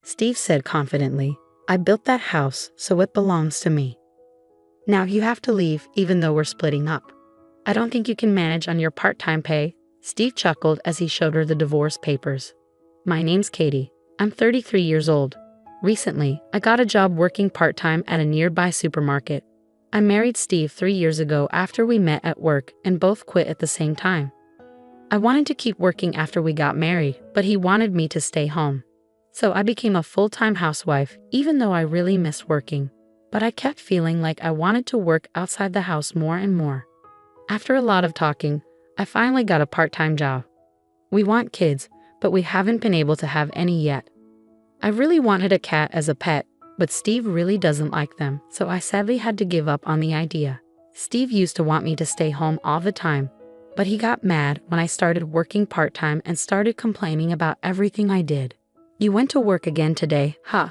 Steve said confidently. "I built that house, so it belongs to me. Now you have to leave, even though we're splitting up." "I don't think you can manage on your part-time pay," Steve chuckled as he showed her the divorce papers. "My name's Katie. I'm 33 years old. Recently, I got a job working part-time at a nearby supermarket. I married Steve 3 years ago after we met at work and both quit at the same time. I wanted to keep working after we got married, but he wanted me to stay home. So I became a full-time housewife, even though I really missed working. But I kept feeling like I wanted to work outside the house more and more. After a lot of talking, I finally got a part-time job. We want kids, but we haven't been able to have any yet. I really wanted a cat as a pet, but Steve really doesn't like them, so I sadly had to give up on the idea. Steve used to want me to stay home all the time, but he got mad when I started working part-time and started complaining about everything I did. You went to work again today, huh?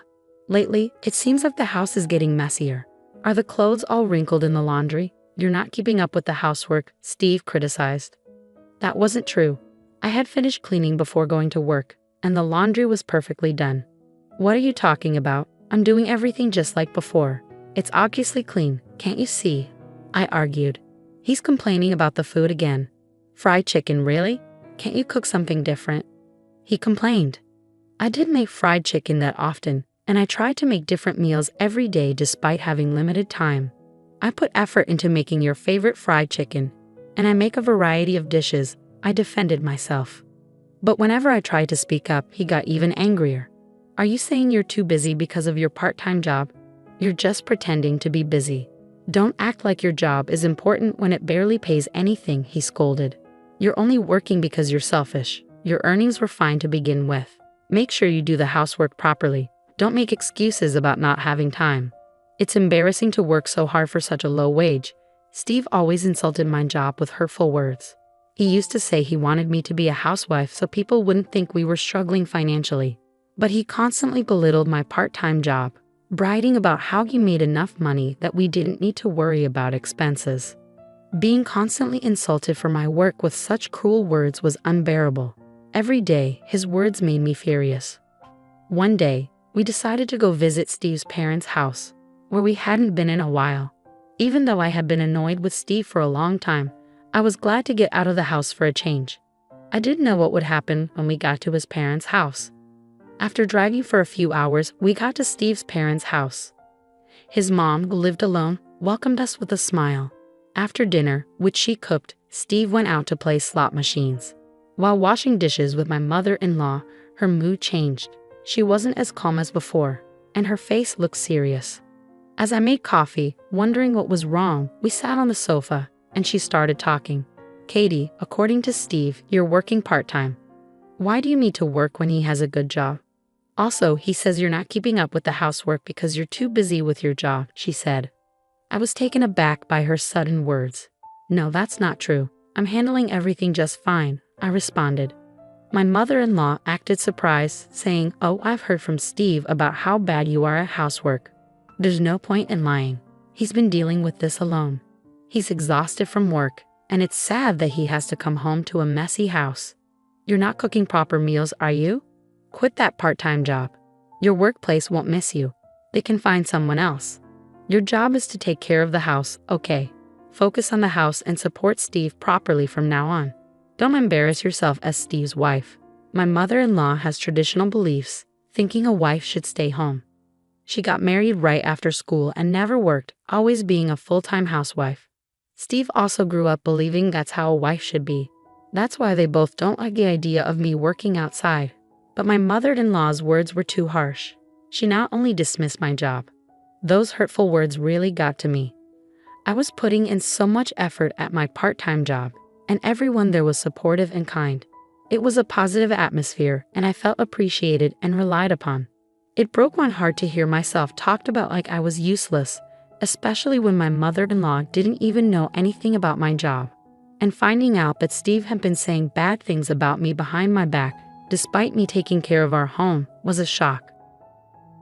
Lately, it seems like the house is getting messier. Are the clothes all wrinkled in the laundry? You're not keeping up with the housework," Steve criticized. That wasn't true. I had finished cleaning before going to work, and the laundry was perfectly done. "What are you talking about? I'm doing everything just like before. It's obviously clean, can't you see?" I argued. He's complaining about the food again. "Fried chicken, really? Can't you cook something different?" He complained. I didn't make fried chicken that often, and I tried to make different meals every day despite having limited time. "I put effort into making your favorite fried chicken, and I make a variety of dishes," I defended myself. But whenever I tried to speak up, he got even angrier. "Are you saying you're too busy because of your part-time job? You're just pretending to be busy. Don't act like your job is important when it barely pays anything," he scolded. "You're only working because you're selfish. Your earnings were fine to begin with. Make sure you do the housework properly. Don't make excuses about not having time. It's embarrassing to work so hard for such a low wage." Steve always insulted my job with hurtful words. He used to say he wanted me to be a housewife so people wouldn't think we were struggling financially. But he constantly belittled my part-time job, bragging about how he made enough money that we didn't need to worry about expenses. Being constantly insulted for my work with such cruel words was unbearable. Every day, his words made me furious. One day, we decided to go visit Steve's parents' house, where we hadn't been in a while. Even though I had been annoyed with Steve for a long time, I was glad to get out of the house for a change. I didn't know what would happen when we got to his parents' house. After driving for a few hours, we got to Steve's parents' house. His mom, who lived alone, welcomed us with a smile. After dinner, which she cooked, Steve went out to play slot machines. While washing dishes with my mother-in-law, her mood changed. She wasn't as calm as before, and her face looked serious. As I made coffee, wondering what was wrong, we sat on the sofa, and she started talking. "Katie, according to Steve, you're working part-time. Why do you need to work when he has a good job? Also, he says you're not keeping up with the housework because you're too busy with your job," she said. I was taken aback by her sudden words. "No, that's not true. I'm handling everything just fine," I responded. My mother-in-law acted surprised, saying, "Oh, I've heard from Steve about how bad you are at housework. There's no point in lying. He's been dealing with this alone. He's exhausted from work, and it's sad that he has to come home to a messy house. You're not cooking proper meals, are you? Quit that part-time job. Your workplace won't miss you. They can find someone else. Your job is to take care of the house, okay? Focus on the house and support Steve properly from now on. Don't embarrass yourself as Steve's wife." My mother-in-law has traditional beliefs, thinking a wife should stay home. She got married right after school and never worked, always being a full-time housewife. Steve also grew up believing that's how a wife should be. That's why they both don't like the idea of me working outside. But my mother-in-law's words were too harsh. She not only dismissed my job. Those hurtful words really got to me. I was putting in so much effort at my part-time job, and everyone there was supportive and kind. It was a positive atmosphere, and I felt appreciated and relied upon. It broke my heart to hear myself talked about like I was useless, especially when my mother-in-law didn't even know anything about my job. And finding out that Steve had been saying bad things about me behind my back, despite me taking care of our home, was a shock.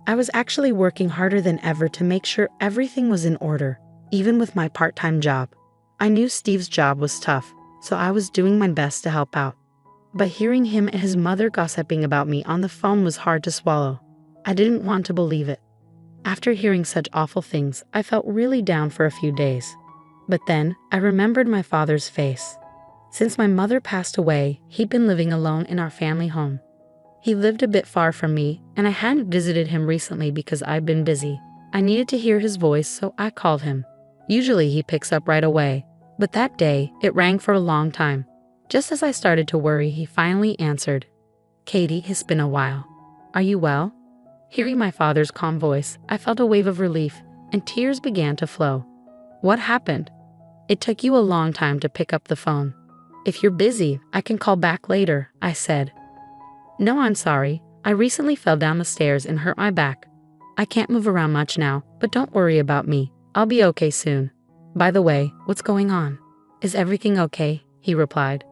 I was actually working harder than ever to make sure everything was in order, even with my part-time job. I knew Steve's job was tough, so I was doing my best to help out. But hearing him and his mother gossiping about me on the phone was hard to swallow. I didn't want to believe it. After hearing such awful things, I felt really down for a few days. But then, I remembered my father's face. Since my mother passed away, he'd been living alone in our family home. He lived a bit far from me, and I hadn't visited him recently because I'd been busy. I needed to hear his voice, so I called him. Usually he picks up right away, but that day, it rang for a long time. Just as I started to worry, he finally answered. "Katie, it's been a while. Are you well?" Hearing my father's calm voice, I felt a wave of relief, and tears began to flow. "What happened?" "It took you a long time to pick up the phone." "If you're busy, I can call back later," I said. "No, I'm sorry. I recently fell down the stairs and hurt my back. I can't move around much now, but don't worry about me. I'll be okay soon. By the way, what's going on? Is everything okay?" he replied.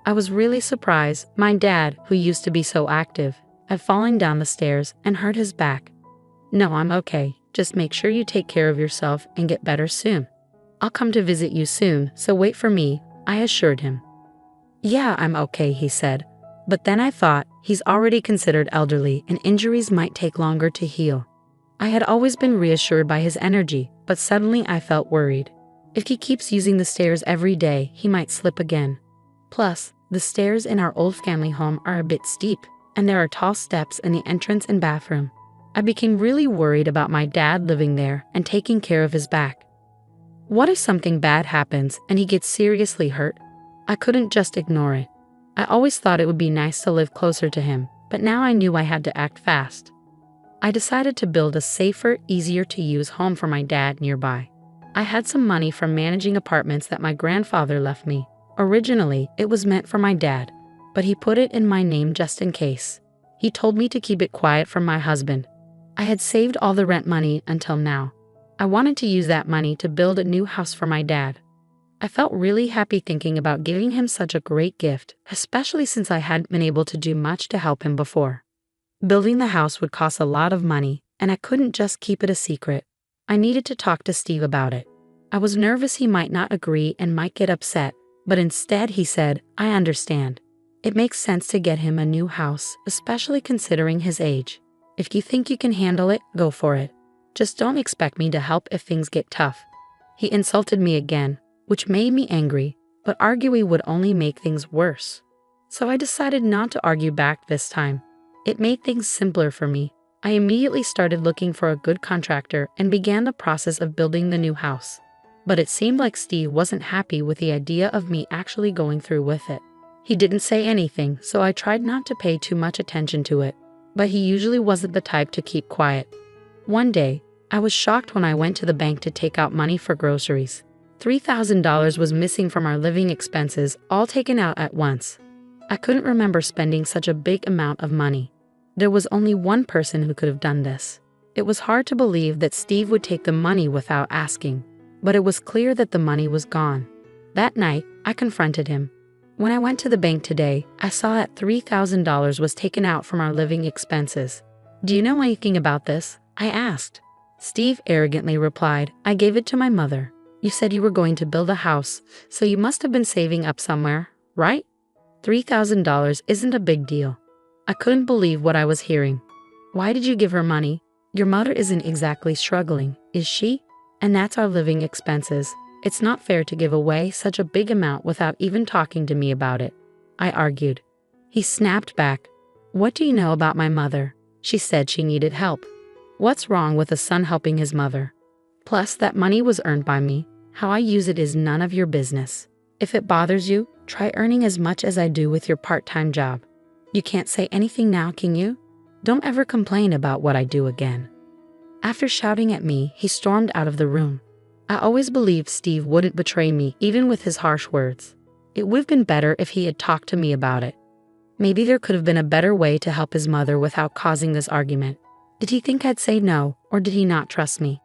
I was really surprised. My dad, who used to be so active, had fallen down the stairs and hurt his back. "No, I'm okay. Just make sure you take care of yourself and get better soon. I'll come to visit you soon, so wait for me," I assured him. "Yeah, I'm okay," he said. But then I thought, he's already considered elderly and injuries might take longer to heal. I had always been reassured by his energy, but suddenly I felt worried. If he keeps using the stairs every day, he might slip again. Plus, the stairs in our old family home are a bit steep, and there are tall steps in the entrance and bathroom. I became really worried about my dad living there and taking care of his back. What if something bad happens and he gets seriously hurt? I couldn't just ignore it. I always thought it would be nice to live closer to him, but now I knew I had to act fast. I decided to build a safer, easier-to-use home for my dad nearby. I had some money from managing apartments that my grandfather left me. Originally, it was meant for my dad, but he put it in my name just in case. He told me to keep it quiet from my husband. I had saved all the rent money until now. I wanted to use that money to build a new house for my dad. I felt really happy thinking about giving him such a great gift, especially since I hadn't been able to do much to help him before. Building the house would cost a lot of money, and I couldn't just keep it a secret. I needed to talk to Steve about it. I was nervous he might not agree and might get upset, but instead he said, "I understand. It makes sense to get him a new house, especially considering his age. If you think you can handle it, go for it. Just don't expect me to help if things get tough." He insulted me again, which made me angry, but arguing would only make things worse. So I decided not to argue back this time. It made things simpler for me. I immediately started looking for a good contractor and began the process of building the new house. But it seemed like Steve wasn't happy with the idea of me actually going through with it. He didn't say anything, so I tried not to pay too much attention to it. But he usually wasn't the type to keep quiet. One day, I was shocked when I went to the bank to take out money for groceries. $3,000 was missing from our living expenses, all taken out at once. I couldn't remember spending such a big amount of money. There was only one person who could have done this. It was hard to believe that Steve would take the money without asking, but it was clear that the money was gone. That night, I confronted him. When I went to the bank today, I saw that $3,000 was taken out from our living expenses. "Do you know anything about this?" I asked. Steve arrogantly replied, "I gave it to my mother. You said you were going to build a house, so you must have been saving up somewhere, right? $3,000 isn't a big deal." I couldn't believe what I was hearing. "Why did you give her money? Your mother isn't exactly struggling, is she? And that's our living expenses. It's not fair to give away such a big amount without even talking to me about it," I argued. He snapped back. "What do you know about my mother? She said she needed help. What's wrong with a son helping his mother? Plus, that money was earned by me. How I use it is none of your business. If it bothers you, try earning as much as I do with your part-time job. You can't say anything now, can you? Don't ever complain about what I do again." After shouting at me, he stormed out of the room. I always believed Steve wouldn't betray me, even with his harsh words. It would have been better if he had talked to me about it. Maybe there could have been a better way to help his mother without causing this argument. Did he think I'd say no, or did he not trust me?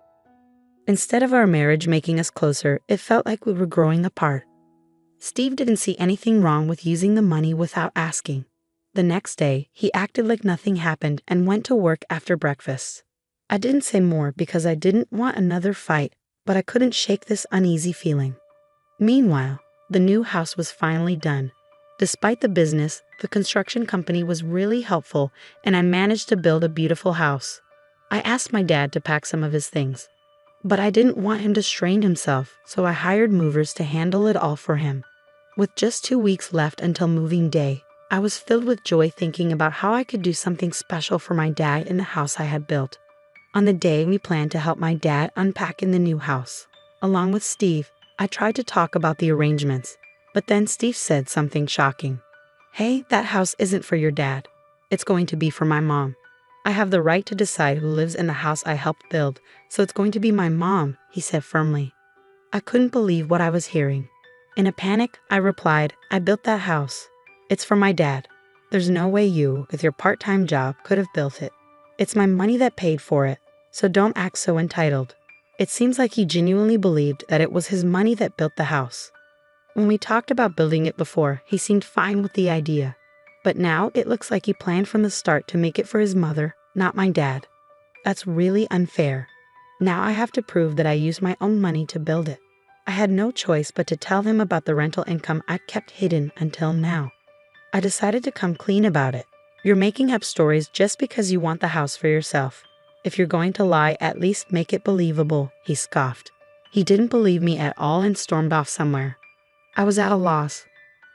Instead of our marriage making us closer, it felt like we were growing apart. Steve didn't see anything wrong with using the money without asking. The next day, he acted like nothing happened and went to work after breakfast. I didn't say more because I didn't want another fight, but I couldn't shake this uneasy feeling. Meanwhile, the new house was finally done. Despite the business, the construction company was really helpful, and I managed to build a beautiful house. I asked my dad to pack some of his things, but I didn't want him to strain himself, so I hired movers to handle it all for him. With just 2 weeks left until moving day, I was filled with joy thinking about how I could do something special for my dad in the house I had built. On the day we planned to help my dad unpack in the new house, along with Steve, I tried to talk about the arrangements, but then Steve said something shocking. "Hey, that house isn't for your dad. It's going to be for my mom. I have the right to decide who lives in the house I helped build, so it's going to be my mom," he said firmly. I couldn't believe what I was hearing. In a panic, I replied, "I built that house. It's for my dad. There's no way you, with your part-time job, could have built it. It's my money that paid for it, so don't act so entitled." It seems like he genuinely believed that it was his money that built the house. When we talked about building it before, he seemed fine with the idea. But now it looks like he planned from the start to make it for his mother, not my dad. That's really unfair. Now I have to prove that I used my own money to build it. I had no choice but to tell him about the rental income I'd kept hidden until now. I decided to come clean about it. "You're making up stories just because you want the house for yourself. If you're going to lie, at least make it believable," he scoffed. He didn't believe me at all and stormed off somewhere. I was at a loss,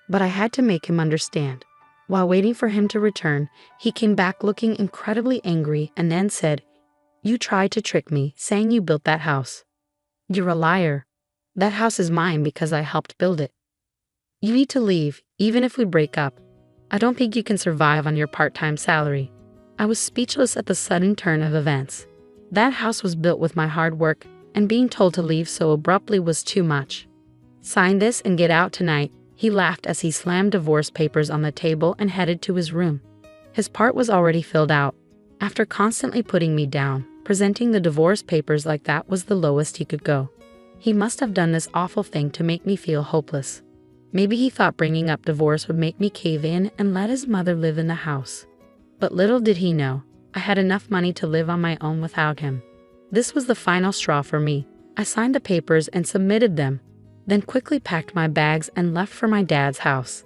but I had to make him understand. While waiting for him to return, he came back looking incredibly angry and then said, "You tried to trick me, saying you built that house. You're a liar. That house is mine because I helped build it. You need to leave, even if we break up. I don't think you can survive on your part-time salary." I was speechless at the sudden turn of events. That house was built with my hard work, and being told to leave so abruptly was too much. "Sign this and get out tonight," he laughed as he slammed divorce papers on the table and headed to his room. His part was already filled out. After constantly putting me down, presenting the divorce papers like that was the lowest he could go. He must have done this awful thing to make me feel hopeless. Maybe he thought bringing up divorce would make me cave in and let his mother live in the house. But little did he know, I had enough money to live on my own without him. This was the final straw for me. I signed the papers and submitted them, then quickly packed my bags and left for my dad's house.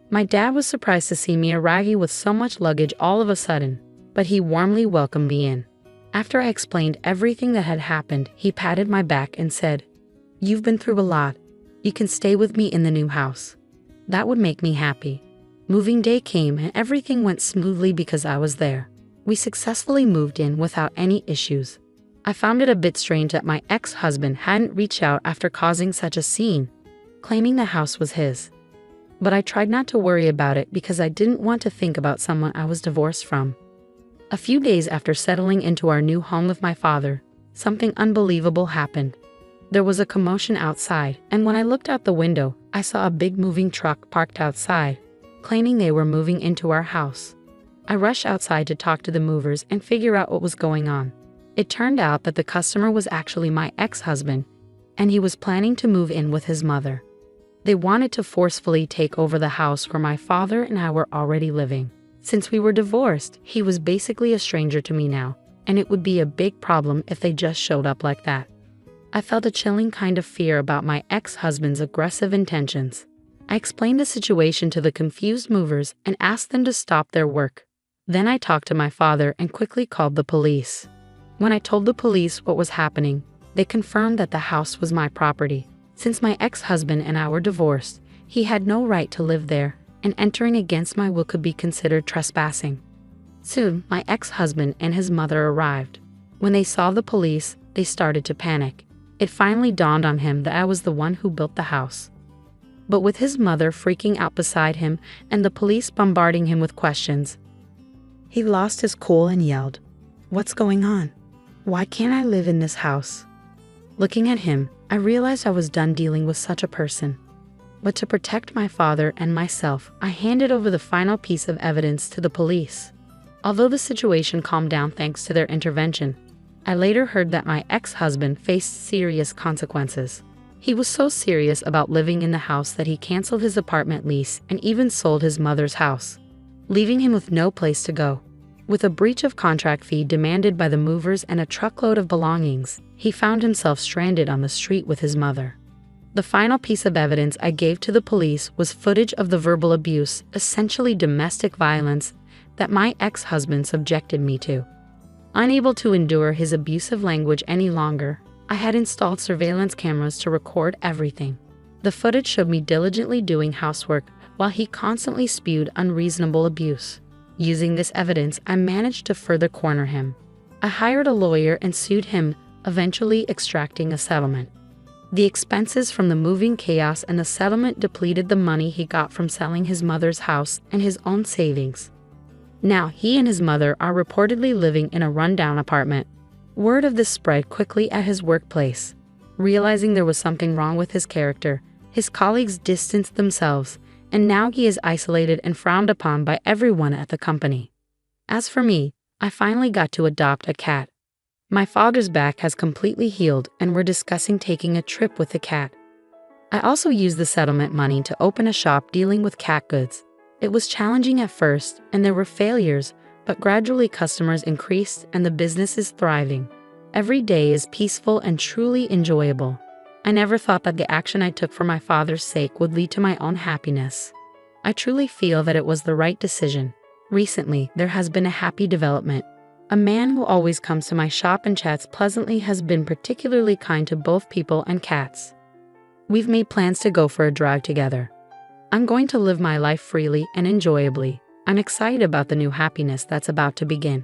My dad was surprised to see me arriving with so much luggage all of a sudden, but he warmly welcomed me in. After I explained everything that had happened, he patted my back and said, "You've been through a lot. You can stay with me in the new house." That would make me happy. Moving day came and everything went smoothly because I was there. We successfully moved in without any issues. I found it a bit strange that my ex-husband hadn't reached out after causing such a scene, claiming the house was his. But I tried not to worry about it because I didn't want to think about someone I was divorced from. A few days after settling into our new home with my father, something unbelievable happened. There was a commotion outside, and when I looked out the window, I saw a big moving truck parked outside, claiming they were moving into our house. I rushed outside to talk to the movers and figure out what was going on. It turned out that the customer was actually my ex-husband, and he was planning to move in with his mother. They wanted to forcefully take over the house where my father and I were already living. Since we were divorced, he was basically a stranger to me now, and it would be a big problem if they just showed up like that. I felt a chilling kind of fear about my ex-husband's aggressive intentions. I explained the situation to the confused movers and asked them to stop their work. Then I talked to my father and quickly called the police. When I told the police what was happening, they confirmed that the house was my property. Since my ex-husband and I were divorced, he had no right to live there, and entering against my will could be considered trespassing. Soon, my ex-husband and his mother arrived. When they saw the police, they started to panic. It finally dawned on him that I was the one who built the house. But with his mother freaking out beside him and the police bombarding him with questions, he lost his cool and yelled, "What's going on? Why can't I live in this house?" Looking at him, I realized I was done dealing with such a person. But to protect my father and myself, I handed over the final piece of evidence to the police. Although the situation calmed down thanks to their intervention, I later heard that my ex-husband faced serious consequences. He was so serious about living in the house that he canceled his apartment lease and even sold his mother's house, leaving him with no place to go. With a breach of contract fee demanded by the movers and a truckload of belongings, he found himself stranded on the street with his mother. The final piece of evidence I gave to the police was footage of the verbal abuse, essentially domestic violence, that my ex-husband subjected me to. Unable to endure his abusive language any longer, I had installed surveillance cameras to record everything. The footage showed me diligently doing housework while he constantly spewed unreasonable abuse. Using this evidence, I managed to further corner him. I hired a lawyer and sued him, eventually extracting a settlement. The expenses from the moving chaos and the settlement depleted the money he got from selling his mother's house and his own savings. Now he and his mother are reportedly living in a rundown apartment. Word of this spread quickly at his workplace. Realizing there was something wrong with his character, his colleagues distanced themselves, and now he is isolated and frowned upon by everyone at the company. As for me, I finally got to adopt a cat. My father's back has completely healed, and we're discussing taking a trip with the cat. I also used the settlement money to open a shop dealing with cat goods. It was challenging at first, and there were failures, but gradually customers increased and the business is thriving. Every day is peaceful and truly enjoyable. I never thought that the action I took for my father's sake would lead to my own happiness. I truly feel that it was the right decision. Recently, there has been a happy development. A man who always comes to my shop and chats pleasantly has been particularly kind to both people and cats. We've made plans to go for a drive together. I'm going to live my life freely and enjoyably. I'm excited about the new happiness that's about to begin.